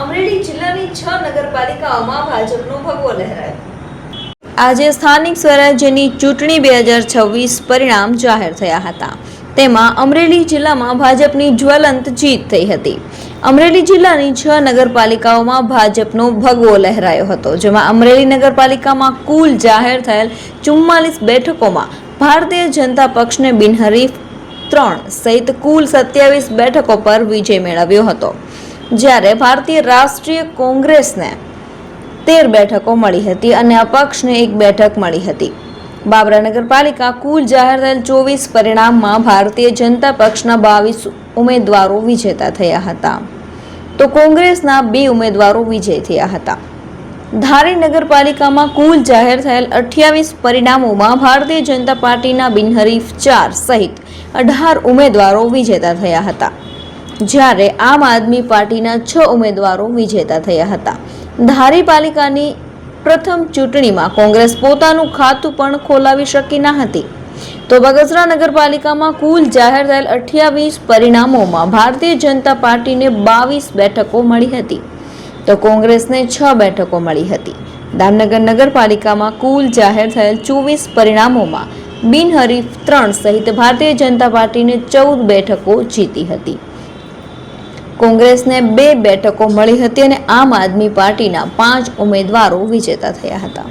અમરેલી જિલ્લાની 6 નગરપાલિકાઓમાં ભાજપનો ભગવો લહેરાયો। આજે સ્થાનિક સ્વરાજ્યની ચૂંટણી 2026 પરિણામ જાહેર થયા હતા। તેમાં અમરેલી જિલ્લામાં ભાજપની જ્વલંત જીત થઈ હતી। અમરેલી જિલ્લાની 6 નગરપાલિકાઓમાં ભાજપનો ભગવો લહેરાયો હતો, જેમાં અમરેલી નગરપાલિકામાં કુલ જાહેર થયેલ 44 બેઠકોમાં ભારતીય જનતા પક્ષને બિનહરીફ 3 સહિત કુલ 27 બેઠકો પર વિજય મેળવ્યો હતો, જ્યારે ભારતીય રાષ્ટ્રીય કોંગ્રેસને 13 બેઠકો મળી હતી અને અપક્ષને 1 બેઠક મળી હતી। બાબરા નગરપાલિકા કુલ જાહેર થયેલ 24 પરિણામમાં ભારતીય જનતા પક્ષના 22 ઉમેદવારો વિજેતા થયા હતા, તો કોંગ્રેસના 2 ઉમેદવારો વિજય થયા હતા। ધારી નગરપાલિકામાં કુલ જાહેર થયેલ 28 પરિણામોમાં ભારતીય જનતા પાર્ટીના બિનહરીફ 4 સહિત 18 ઉમેદવારો વિજેતા થયા હતા, જ્યારે આમ આદમી પાર્ટીના 6 ઉમેદવારો વિજેતા થયા હતા। ધારી પાલિકાની પ્રથમ ચૂંટણીમાં કોંગ્રેસ પોતાનું ખાતું પણ ખોલાવી શકી ન હતી, તો બગસરા નગરપાલિકામાં કુલ જાહેર થયેલ 28 પરિણામોમાં ભારતીય જનતા પાર્ટીને 22 બેઠકો મળી હતી, તો કોંગ્રેસને 6 બેઠકો મળી હતી। દામનગર નગરપાલિકામાં કુલ જાહેર થયેલ 24 પરિણામોમાં બિનહરીફ 3 સહિત ભારતીય જનતા પાર્ટીને 14 બેઠકો જીતી હતી, કોંગ્રેસને 2 બેઠકો મળી હતી અને આમ આદમી પાર્ટીના 5 ઉમેદવારો વિજેતા થયા હતા।